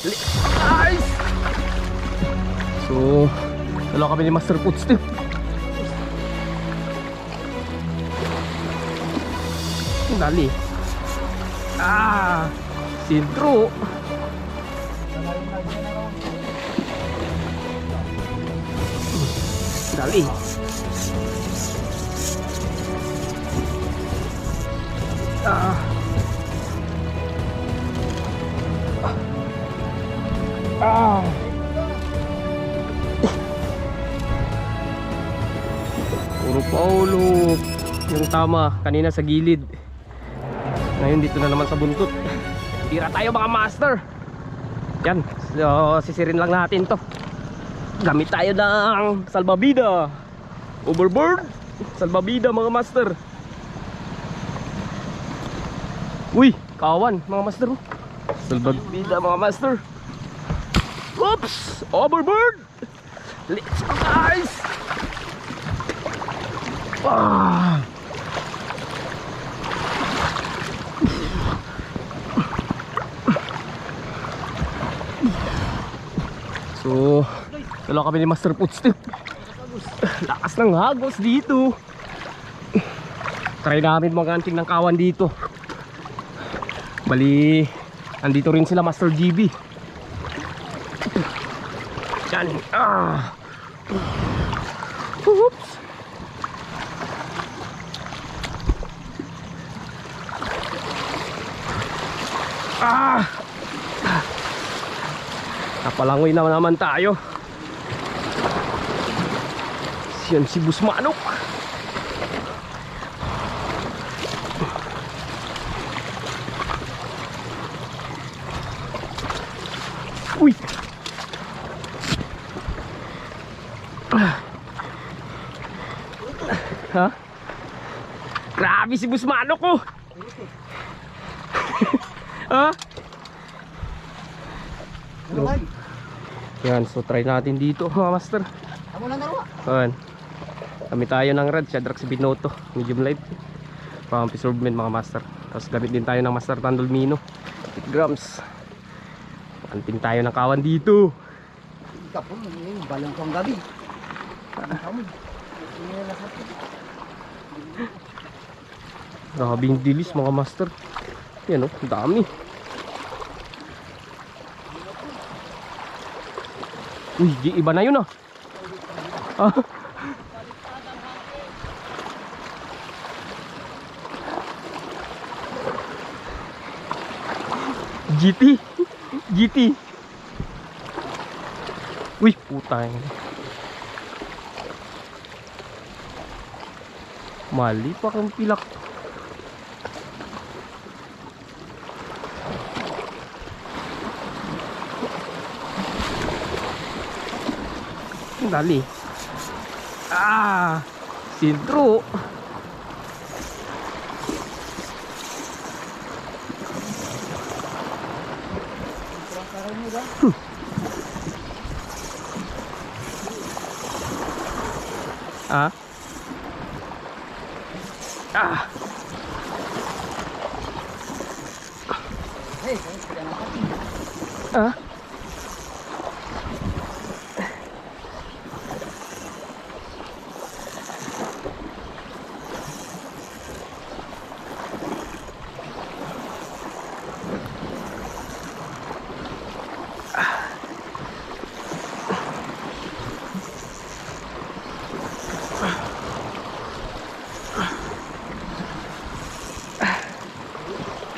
Nice! So, dalawa kami ni Master Footstep. Dali. Sintro. Dali. Puro paulo. Yung tama kanina sa gilid, ngayon dito na naman sa buntot. Tira tayo mga master. Yan, so, sisirin lang natin to. Gamit tayo ng salbabida, overboard salbabida mga master. Uy, kawan mga master. Salbabida mga master. Oops, overboard. Let's go guys. So, dalawa kami ni Master Footstep. Lakas ng hagos dito. Try namin mag-anting ng kawan dito. Bali, andito rin sila Master GB. Yan. Oops. Napalangoy na naman tayo. Yan si Busmanok. Uy. Ha? Grabe si Busmanok ko. Ha? Yan, so try natin dito mga master. Ayan. Kami tayo ng red, Shadrax Binoto, medium light, pang absorbment mga master. Tapos gamit din tayo ng Master Tandolmino 8 grams. Anting tayo ng kawan dito. Kapon, balong kong gabi. Grabing dilis mga master. Yan o, dami. Uy, iba na yun ah. GT. Uy, putang. Mali pa kang pilak. Dali. Sintro.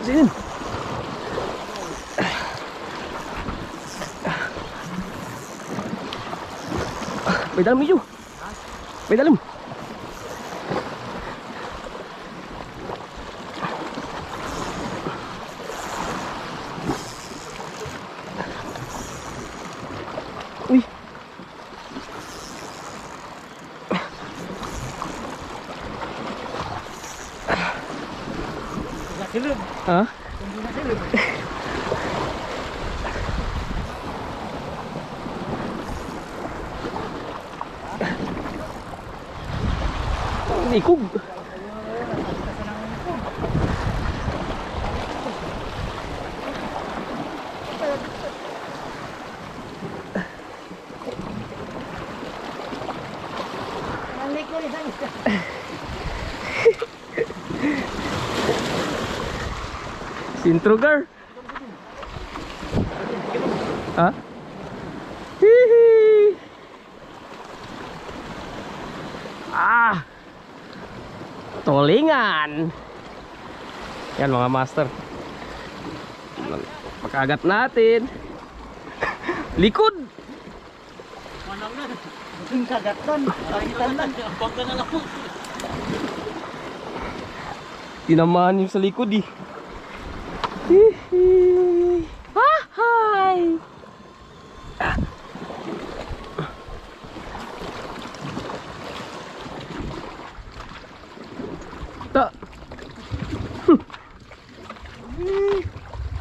Sinin. May dalam medyo. May dalam. Uy. Ha? Ikog. Intruger. Ha? Hihi. Tulingan. Yan mga master. Pagkagat natin. Likod. Buting kagatan. Kagitan lang. Tinamaan yung sa likod eh. Hihi. Hi. Ta.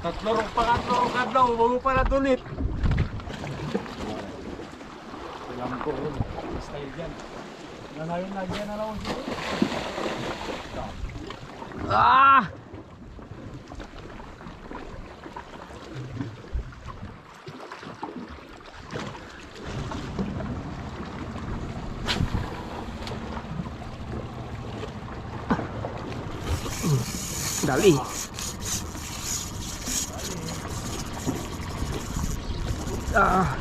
Tatlorong pangatlorong kadlaw, bago pa na tulit. Alam ko, style dyan. Nanayon na dyan na lang. Ah! Dali. Ah.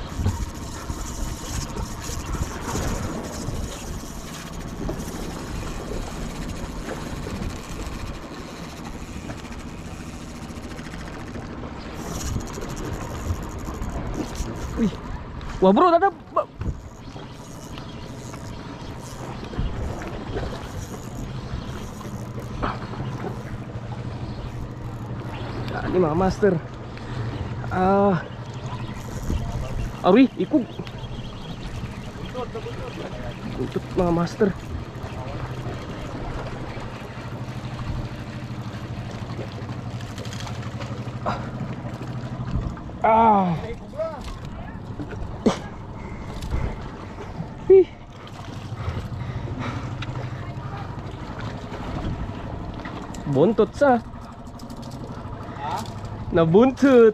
Uy. Wah bro, ada. Ini mga master. Ari, ikog. Buntut mga master. Ih. Buntut sa. Nabuntut.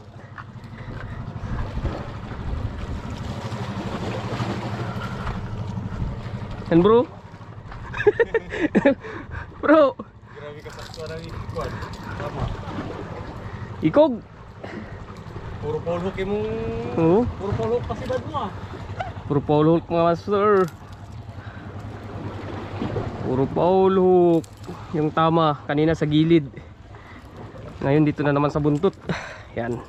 Yan bro. Bro. Grabe ka sakto na ni Kwan. Tama. Ikog. Puro polhok yung mong... Oo. Puro polhok kasi dad mo ah. Puro Paul Hulk mga master. Puro Paul Hulk. Yung tama kanina sa gilid. Ngayon dito na naman sa buntot. Yan.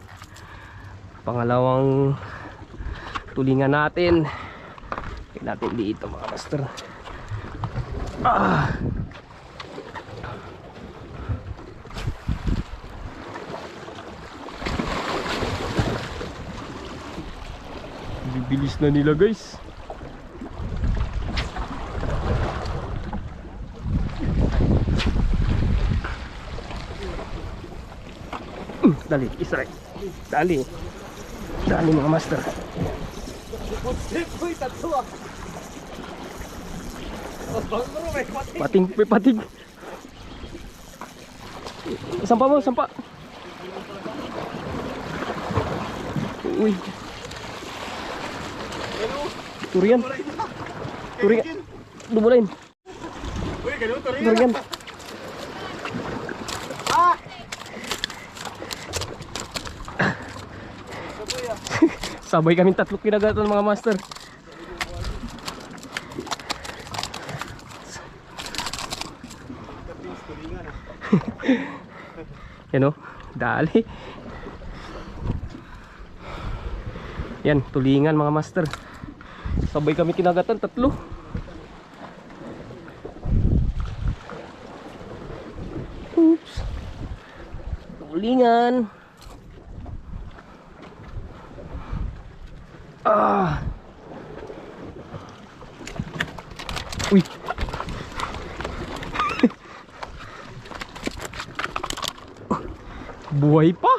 Pangalawang tulingan natin. Tingnan natin dito mga master. Bibilis na nila guys. Dali, isra. Dali. Dali mga master. Uy, tatlo ah. Pating, may pating. Sampa mo, sampa. Uy. Turian. Turian. Dumulain. Uy, ganun to rin. Turian. Sabay kaming tatlo kinagatan mga master. Yan o, dali. Yan, tulingan mga master. Sabay kami kinagatan, tatlo. Oops. Tulingan. Uy. Buhay pa.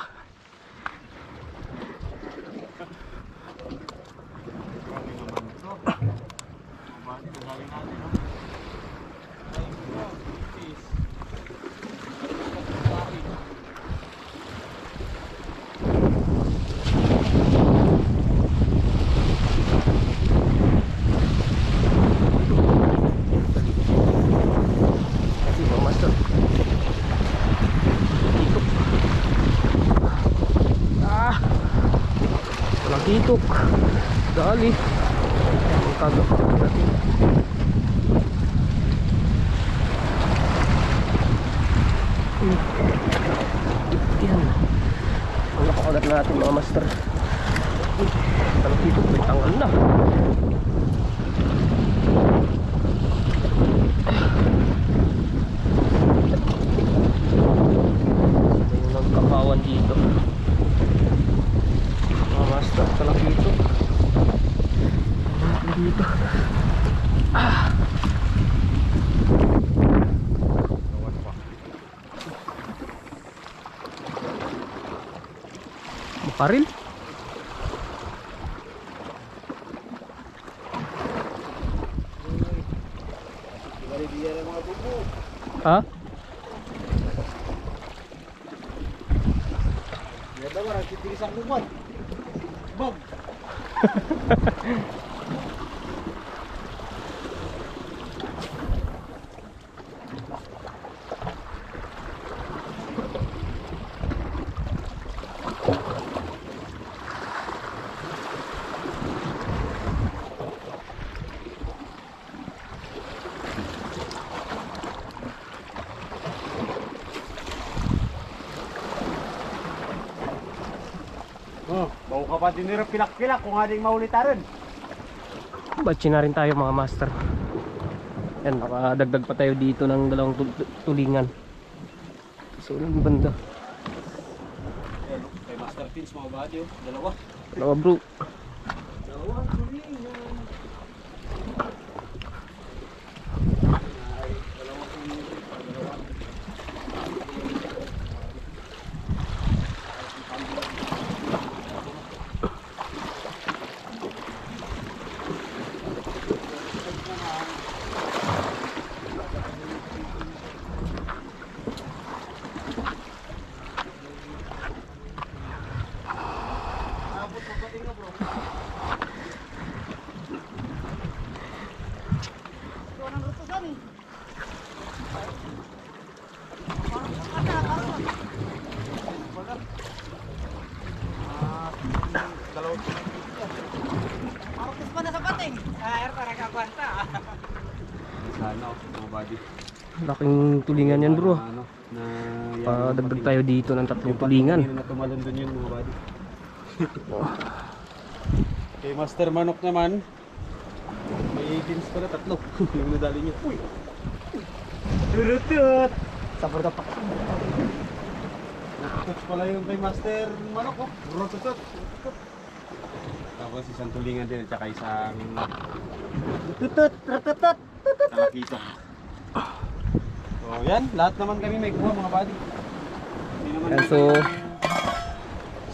Kasi mga master. Ikot. Talakitok. Dali. Ang kagap natin. Yan. Ang napakagat natin mga master. Talakitok. May tanggal na. Nagkakawan dito mga master, talakitok dito. Makaril. Ha? Bob. Bau ka pa din nila pilak-pilak kung ating maulitarin. Batsi na rin tayo mga master. Yan, nakadagdag pa tayo dito ng dalawang tulingan. So, yung banda. Kay Master Pins mga body, dalawa. Dalawa bro. Dalawa, tulingan. Sana mga body. Laking tulingan yan bro. Ano, na Padagdag tayo dito ng tatlong tulingan. Hindi na tumalon dun yun mga body. Kay Master Manok naman, may pins pala tatlo. Yung nadali niya. Uy! Turutut! Sabor na pa. Tutut pala yung kay Master Manok. Oh. Rututut! Tapos isang tulingan din at saka isang Tutut, tutut. talakitok. So yan, lahat naman kami may kuha mga buddy. Hindi naman Yan, so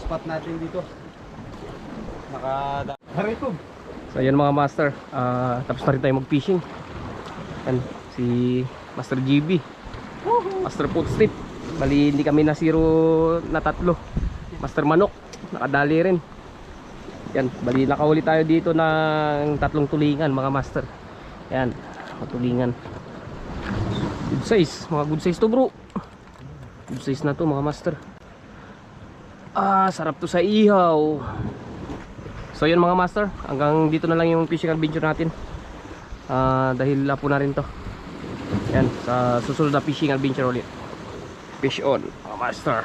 spot natin dito. Naka-harikog. So yan mga master, tapos na rin tayo mag-fishing. Yan, si Master GB, Master Footstep. Bali hindi kami na zero na tatlo. Master Manok, nakadali rin. Yan, bali nakahuli tayo dito ng tatlong tulingan mga master. Yan, mga tulingan. Good size, mga good size to bro. Good size na to mga master. Sarap to sa ihaw. So yun mga master, hanggang dito na lang yung fishing adventure natin. Dahil lapo na rin to. Yan, sa susunod na fishing adventure ulit. Fish on mga master.